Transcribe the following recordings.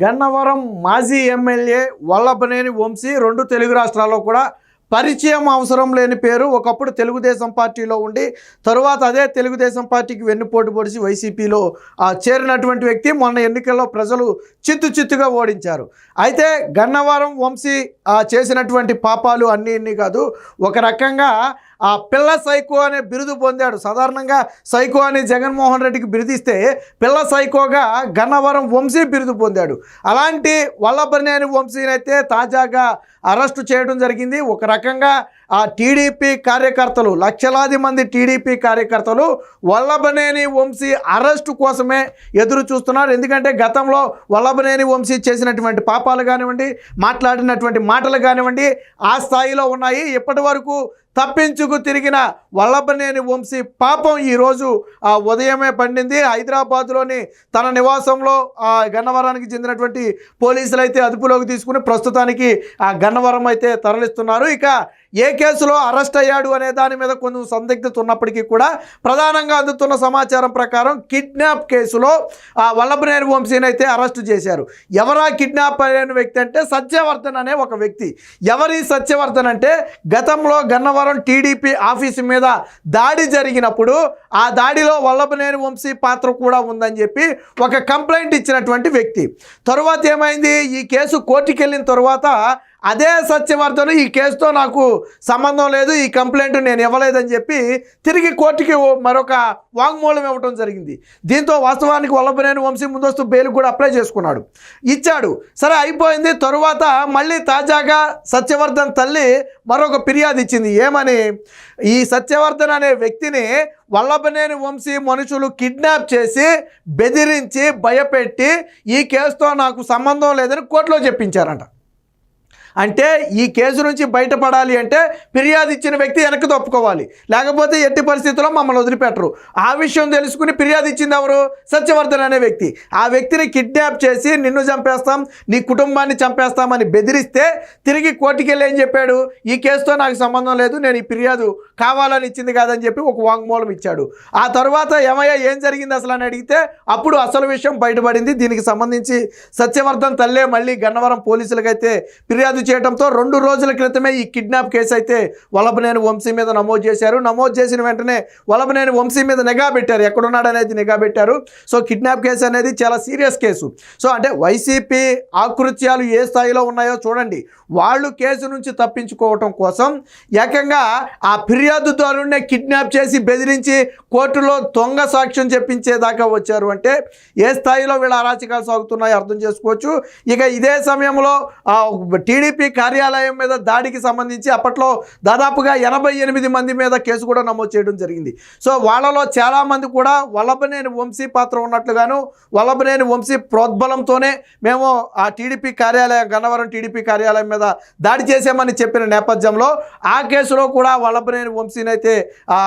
గన్నవరం మాజీ ఎమ్మెల్యే వల్లభనేని వంశీ రెండు తెలుగు రాష్ట్రాల్లో కూడా పరిచయం అవసరం లేని పేరు. ఒకప్పుడు తెలుగుదేశం పార్టీలో ఉండి తరువాత అదే తెలుగుదేశం పార్టీకి వెన్నుపోటు పొడిచి వైసీపీలో చేరినటువంటి వ్యక్తి. మొన్న ఎన్నికల్లో ప్రజలు చిత్తుగా ఓడించారు. అయితే గన్నవరం వంశీ చేసినటువంటి పాపాలు అన్నీ కాదు, ఒక రకంగా ఆ పిల్ల సైకో అనే బిరుదు పొందాడు. సాధారణంగా సైకో అని జగన్మోహన్ రెడ్డికి బిరుదిస్తే పిల్ల సైకోగా గన్నవరం వంశీ బిరుదు పొందాడు. అలాంటి వల్లభనేని వంశీని అయితే తాజాగా అరెస్టు చేయడం జరిగింది. ఒక రకంగా ఆ టీడీపీ కార్యకర్తలు, లక్షలాది మంది టీడీపీ కార్యకర్తలు వల్లభనేని వంశీ అరెస్టు కోసమే ఎదురు చూస్తున్నారు. ఎందుకంటే గతంలో వల్లభనేని వంశీ చేసినటువంటి పాపాలు కానివ్వండి, మాట్లాడినటువంటి మాటలు కానివ్వండి ఆ స్థాయిలో ఉన్నాయి. ఇప్పటి వరకు తప్పించుకు తిరిగిన వల్లభనేని వంశీ పాపం ఈరోజు ఉదయమే పండింది. హైదరాబాద్లోని తన నివాసంలో గన్నవరానికి చెందినటువంటి పోలీసులు అయితే అదుపులోకి తీసుకుని ప్రస్తుతానికి ఆ గన్నవరం అయితే తరలిస్తున్నారు. ఇక ఏ కేసులో అరెస్ట్ అయ్యాడు అనే దాని మీద కొంచెం సందిగ్ధత ఉన్నప్పటికీ కూడా ప్రధానంగా అందుతున్న సమాచారం ప్రకారం కిడ్నాప్ కేసులో వల్లభనేని వంశీని అయితే అరెస్టు చేశారు. ఎవరా కిడ్నాప్ అయిన వ్యక్తి అంటే సత్యవర్ధన్ అనే ఒక వ్యక్తి. ఎవరి సత్యవర్ధన్ అంటే గతంలో గన్నవరం టీడీపీ ఆఫీసు మీద దాడి జరిగినప్పుడు ఆ దాడిలో వల్లభనేని వంశీ పాత్ర కూడా ఉందని చెప్పి ఒక కంప్లైంట్ ఇచ్చినటువంటి వ్యక్తి. తరువాత ఏమైంది, ఈ కేసు కోర్టుకి వెళ్ళిన తరువాత అదే సత్యవర్ధన్ ఈ కేసుతో నాకు సంబంధం లేదు, ఈ కంప్లైంట్ నేను ఇవ్వలేదని చెప్పి తిరిగి కోర్టుకి మరొక వాంగ్మూలం ఇవ్వడం జరిగింది. దీంతో వాస్తవానికి వల్లభనేని వంశీ ముందస్తు బెయిల్ కూడా అప్లై చేసుకున్నాడు, ఇచ్చాడు. సరే అయిపోయింది. తరువాత మళ్ళీ తాజాగా సత్యవర్ధన్ తల్లి మరొక ఫిర్యాదు ఇచ్చింది. ఏమని, ఈ సత్యవర్ధన్ అనే వ్యక్తిని వల్లభనేని వంశీ మనుషులు కిడ్నాప్ చేసి బెదిరించి భయపెట్టి ఈ కేసుతో నాకు సంబంధం లేదని కోర్టులో చెప్పించారంట. అంటే ఈ కేసు నుంచి బయటపడాలి అంటే ఫిర్యాదు ఇచ్చిన వ్యక్తి వెనక్కి తప్పుకోవాలి, లేకపోతే ఎట్టి పరిస్థితుల్లో మమ్మల్ని వదిలిపెట్టరు. ఆ విషయం తెలుసుకుని ఫిర్యాదు ఇచ్చింది ఎవరు? సత్యవర్ధన్ అనే వ్యక్తి. ఆ వ్యక్తిని కిడ్నాప్ చేసి నిన్ను చంపేస్తాం, నీ కుటుంబాన్ని చంపేస్తామని బెదిరిస్తే తిరిగి కోర్టుకి వెళ్ళి ఏం చెప్పాడు, ఈ కేసుతో నాకు సంబంధం లేదు, నేను ఈ ఫిర్యాదు కావాలని ఇచ్చింది కాదని చెప్పి ఒక వాంగ్మూలం ఇచ్చాడు. ఆ తర్వాత ఏమయ్యా ఏం జరిగింది అసలు అని అడిగితే అప్పుడు అసలు విషయం బయటపడింది. దీనికి సంబంధించి సత్యవర్ధన్ తల్లే మళ్ళీ గన్నవరం పోలీసులకైతే ఫిర్యాదు చేయడంతో 2 రోజుల క్రితమే ఈ కిడ్నాప్ కేసు అయితే వల్లభనేని వంశీ మీద నమోదు చేశారు. నమోదు చేసిన వెంటనే వల్లభనేని వంశీ మీద నిఘా పెట్టారు, ఎక్కడున్నాడు అనేది నిఘా పెట్టారు. సో కిడ్నాప్ కేసు అనేది చాలా సీరియస్ కేసు. సో అంటే వైసీపీ ఆకృత్యాలు ఏ స్థాయిలో ఉన్నాయో చూడండి. వాళ్ళు కేసు నుంచి తప్పించుకోవటం కోసం ఏకంగా ఆ ఫిర్యాదుదారునే కిడ్నాప్ చేసి బెదిరించి కోర్టులో దొంగ సాక్ష్యం చెప్పించేదాకా వచ్చారు. అంటే ఏ స్థాయిలో వీళ్ళ అరాచకాలు సాగుతున్నాయో అర్థం చేసుకోవచ్చు. ఇక ఇదే సమయంలో టీడీపీ కార్యాలయం మీద దాడికి సంబంధించి అప్పట్లో దాదాపుగా 88 మంది మీద కేసు కూడా నమోదు చేయడం జరిగింది. సో వాళ్ళలో చాలామంది కూడా వల్లభనేని వంశీ పాత్ర ఉన్నట్లుగాను, వల్లభనేని వంశీ ప్రోద్బలంతోనే మేము ఆ టీడీపీ కార్యాలయం గన్నవరం టీడీపీ కార్యాలయం మీద దాడి చేసామని చెప్పిన నేపథ్యంలో ఆ కేసులో కూడా వల్లభనేని వంశీని అయితే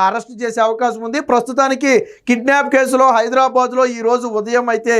అరెస్ట్ చేసే అవకాశం ఉంది. ప్రస్తుతానికి కిడ్నాప్ కేసులో హైదరాబాద్లో ఈరోజు ఉదయం అయితే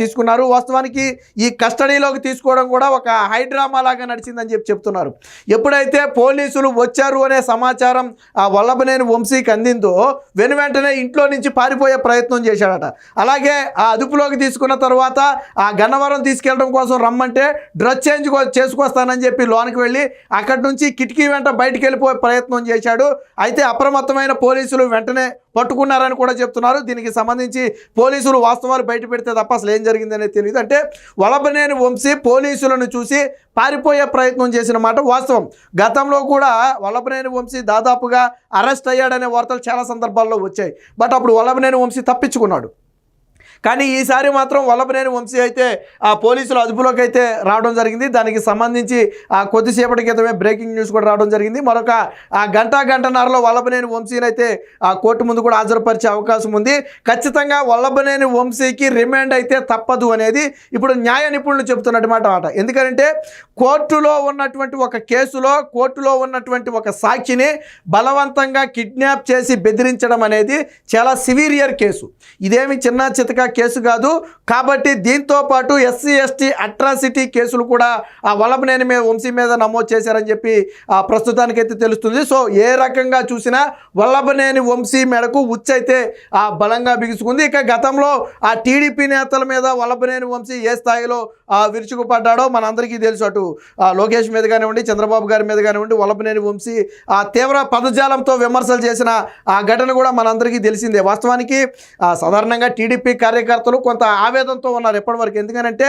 తీసుకున్నారు. వాస్తవానికి ఈ కస్టడీలోకి తీసుకోవడం కూడా ఒక హైడ్రామా లాగా నడిచిందని చెప్తున్నారు. ఎప్పుడైతే పోలీసులు వచ్చారు అనే సమాచారం ఆ వల్లభనేని వంశీకి అందిందో వెంటనే ఇంట్లో నుంచి పారిపోయే ప్రయత్నం చేశాడట. అలాగే ఆ అదుపులోకి తీసుకున్న తర్వాత ఆ గన్నవరం తీసుకెళ్ళడం కోసం రమ్మంటే డ్రెస్ చేంజ్ చేసుకొస్తానని చెప్పి లోనికి వెళ్ళి అక్కడి నుంచి కిటికీ వెంట బయటికి వెళ్ళిపోయే ప్రయత్నం చేశాడు. అయితే అప్రమత్తమైన పోలీసులు వెంటనే పట్టుకున్నారని కూడా చెప్తున్నారు. దీనికి సంబంధించి పోలీసులు వాస్తవాలు బయట పెడితే తప్ప అసలు ఏం జరిగిందనేది తెలియదు. అంటే వల్లభనేని వంశీ పోలీసులను చూసి పారిపోయే ప్రయత్నం చేసిన మాట వాస్తవం. గతంలో కూడా వల్లభనేని వంశీ దాదాపుగా అరెస్ట్ అయ్యాడనే వార్తలు చాలా సందర్భాల్లో వచ్చాయి. బట్ అప్పుడు వల్లభనేని వంశీ తప్పించుకున్నాడు. కానీ ఈసారి మాత్రం వల్లభనేని వంశీ అయితే ఆ పోలీసులు అదుపులోకి అయితే రావడం జరిగింది. దానికి సంబంధించి కొద్దిసేపటి క్రితమే బ్రేకింగ్ న్యూస్ కూడా రావడం జరిగింది. మరొక గంటన్నరలో వల్లభనేని వంశీని అయితే కోర్టు ముందు కూడా హాజరుపరిచే అవకాశం ఉంది. ఖచ్చితంగా వల్లభనేని వంశీకి రిమాండ్ అయితే తప్పదు అనేది ఇప్పుడు న్యాయ నిపుణులు చెబుతున్నమాట. ఎందుకంటే కోర్టులో ఉన్నటువంటి ఒక కేసులో కోర్టులో ఉన్నటువంటి ఒక సాక్షిని బలవంతంగా కిడ్నాప్ చేసి బెదిరించడం అనేది చాలా సివియర్ కేసు. ఇదేమి చిన్న చితక కేసు కాదు. కాబట్టి దీంతో పాటు ఎస్సీ ఎస్టీ అట్రాసిటీ కేసులు కూడా ఆ వల్లభనేని వంశీ మీద నమోదు చేశారని చెప్పి ప్రస్తుతానికైతే తెలుస్తుంది. సో ఏ రకంగా చూసినా వల్లభనేని వంశీ మెడకు ఉచ్చైతే బలంగా బిగుసుకుంది. ఇక గతంలో ఆ టీడీపీ నేతల మీద వల్లభనేని వంశీ ఏ స్థాయిలో విరుచుకుపడ్డాడో మనందరికీ తెలుసు. అటు లోకేష్ మీద కానివ్వండి, చంద్రబాబు గారి మీద కానివ్వండి, వల్లభనేని వంశీ తీవ్ర పదజాలంతో విమర్శలు చేసిన ఆ ఘటన కూడా మనందరికీ తెలిసిందే. వాస్తవానికి సాధారణంగా టీడీపీ కార్యకర్తలు కొంత ఆవేదనతో ఉన్నారు ఎప్పటివరకు. ఎందుకనంటే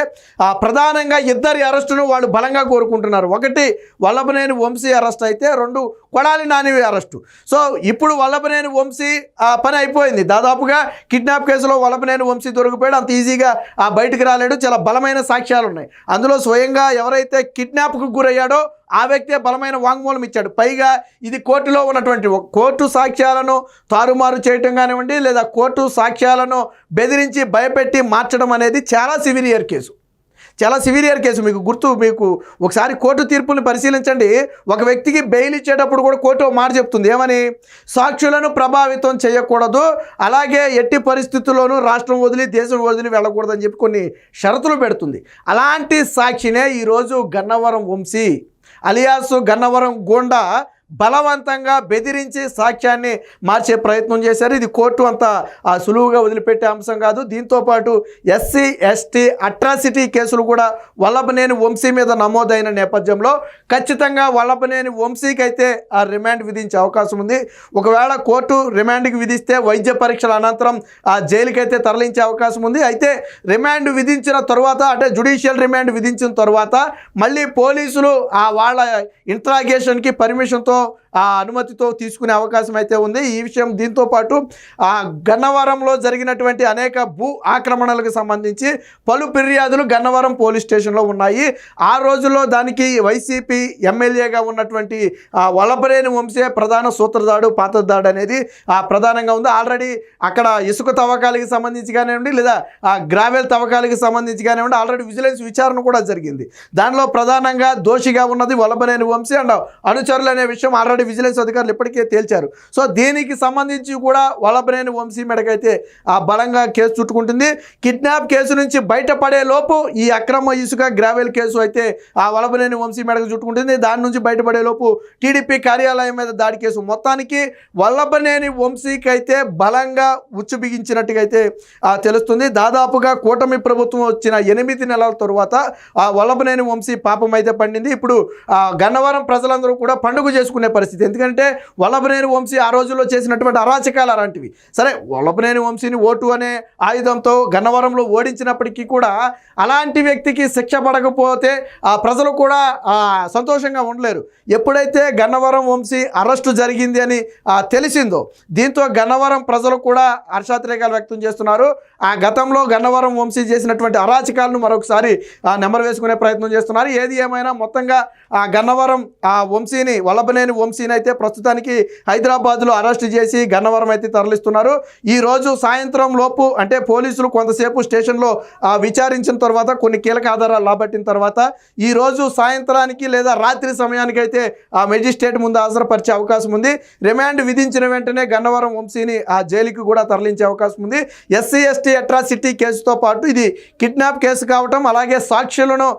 ప్రధానంగా ఇద్దరి అరెస్టును వాళ్ళు బలంగా కోరుకుంటున్నారు. ఒకటి వల్లభనేని వంశీ అరెస్ట్ అయితే, రెండు కొడాలి నాని అరెస్టు. సో ఇప్పుడు వల్లభనేని వంశీ పని అయిపోయింది. దాదాపుగా కిడ్నాప్ కేసులో వల్లభనేని వంశీ దొరికిపోయాడు. అంత ఈజీగా బయటకు రాలేడు. చాలా బలమైన సాక్ష్యాలు ఉన్నాయి. అందులో స్వయంగా ఎవరైతే కిడ్నాప్కు గురయ్యాడో ఆ వ్యక్తే బలమైన వాంగ్మూలం ఇచ్చాడు. పైగా ఇది కోర్టులో ఉన్నటువంటి కోర్టు సాక్ష్యాలను తారుమారు చేయటం కానివ్వండి, లేదా కోర్టు సాక్ష్యాలను బెదిరించి భయపెట్టి మార్చడం అనేది చాలా సివియర్ కేసు. మీకు ఒకసారి కోర్టు తీర్పుని పరిశీలించండి. ఒక వ్యక్తికి బెయిల్ ఇచ్చేటప్పుడు కూడా కోర్టు మాట చెప్తుంది. ఏమని? సాక్షులను ప్రభావితం చేయకూడదు, అలాగే ఎట్టి పరిస్థితుల్లోనూ రాష్ట్రం వదిలి దేశం వదిలి వెళ్ళకూడదని చెప్పి కొన్ని షరతులు పెడుతుంది. అలాంటి సాక్షినే ఈరోజు గన్నవరం వంశీ అలియాసు గన్నవరం గోండా బలవంతంగా బెదిరించి సాక్ష్యాన్ని మార్చే ప్రయత్నం చేశారు. ఇది కోర్టు అంత సులువుగా వదిలిపెట్టే అంశం కాదు. దీంతోపాటు ఎస్సీ ఎస్టీ అట్రాసిటీ కేసులు కూడా వల్లభనేని వంశీ మీద నమోదైన నేపథ్యంలో ఖచ్చితంగా వల్లభనేని వంశీకి అయితే రిమాండ్ విధించే అవకాశం ఉంది. ఒకవేళ కోర్టు రిమాండ్కి విధిస్తే వైద్య పరీక్షల అనంతరం జైలుకి అయితే తరలించే అవకాశం ఉంది. అయితే రిమాండ్ విధించిన తర్వాత, అంటే జ్యుడిషియల్ రిమాండ్ విధించిన తర్వాత మళ్ళీ పోలీసులు వాళ్ళ ఇంట్రాగేషన్కి పర్మిషన్తో అనుమతితో తీసుకునే అవకాశం అయితే ఉంది. ఈ విషయం దీంతో పాటు గన్నవరంలో జరిగినటువంటి అనేక భూ ఆక్రమణలకు సంబంధించి పలు ఫిర్యాదులు గన్నవరం పోలీస్ స్టేషన్లో ఉన్నాయి. ఆ రోజుల్లో దానికి వైసీపీ ఎమ్మెల్యేగా ఉన్నటువంటి వల్లభనేని వంశీ ప్రధాన సూత్రధాడు, పాత్రధాడు అనేది ప్రధానంగా ఉంది. ఆల్రెడీ అక్కడ ఇసుక తవ్వకాలకి సంబంధించి కానివ్వండి, లేదా గ్రావెల్ తవ్వకాలకి సంబంధించి కానివ్వండి, ఆల్రెడీ విజిలెన్స్ విచారణ కూడా జరిగింది. దానిలో ప్రధానంగా దోషిగా ఉన్నది వల్లభనేని వంశీ అండ్ అనుచరులు అనే విషయం ఆల్రెడీ విజిలెన్స్ అధికారులు ఇప్పటికే తేల్చారు. సో దీనికి సంబంధించి కూడా వల్లభనేని వంశీ మెడకైతే బలంగా కేసు చుట్టుకుంటుంది. కిడ్నాప్ కేసు నుంచి బయటపడే లోపు ఈ అక్రమ ఇసుక గ్రావెల్ కేసు అయితే వల్లభనేని వంశీ మెడకు చుట్టుకుంటుంది. దాని నుంచి బయటపడే లోపు టీడీపీ కార్యాలయం మీద దాడి కేసు. మొత్తానికి వల్లభనేని వంశీకి అయితే బలంగా ఉచ్చు బిగించినట్టుగా అయితే తెలుస్తుంది. దాదాపుగా కూటమి ప్రభుత్వం వచ్చిన 8 నెలల తరువాత వల్లభనేని వంశీ పాపం అయితే పండింది. ఇప్పుడు గన్నవరం ప్రజలందరూ కూడా పండుగ చేసుకునే పరిస్థితి. ఎందుకంటే వల్లభనేని వంశీ ఆ రోజుల్లో చేసినటువంటి అరాచకాలు అలాంటివి. సరే, వల్లభనేని వంశీని ఓటు అనే ఆయుధంతో గన్నవరంలో ఓడించినప్పటికీ కూడా అలాంటి వ్యక్తికి శిక్ష పడకపోతే ప్రజలు కూడా సంతోషంగా ఉండలేరు. ఎప్పుడైతే గన్నవరం వంశీ అరెస్టు జరిగింది అని తెలిసిందో, దీంతో గన్నవరం ప్రజలు కూడా హర్షాతిరేకాలు వ్యక్తం చేస్తున్నారు. గతంలో గన్నవరం వంశీ చేసినటువంటి అరాచకాలను మరొకసారి నెమరు వేసుకునే ప్రయత్నం చేస్తున్నారు. ఏది ఏమైనా మొత్తంగా గన్నవరం వంశీని, వల్లభనేని వంశీని అయితే ప్రస్తుతానికి హైదరాబాద్లో అరెస్ట్ చేసి గన్నవరం అయితే తరలిస్తున్నారు. ఈరోజు సాయంత్రం లోపు, అంటే పోలీసులు కొంతసేపు స్టేషన్లో విచారించిన తర్వాత కొన్ని కీలక ఆధారాలు రాబట్టిన తర్వాత ఈరోజు సాయంత్రానికి లేదా రాత్రి సమయానికి అయితే మెజిస్ట్రేట్ ముందు హాజరుపరిచే అవకాశం ఉంది. రిమాండ్ విధించిన వెంటనే గన్నవరం వంశీని జైలుకి కూడా తరలించే అవకాశం ఉంది. ఎస్సీ ఎస్టీ అట్రాసిటీ కేసుతో పాటు ఇది కిడ్నాప్ కేసు కావటం, అలాగే సాక్షులను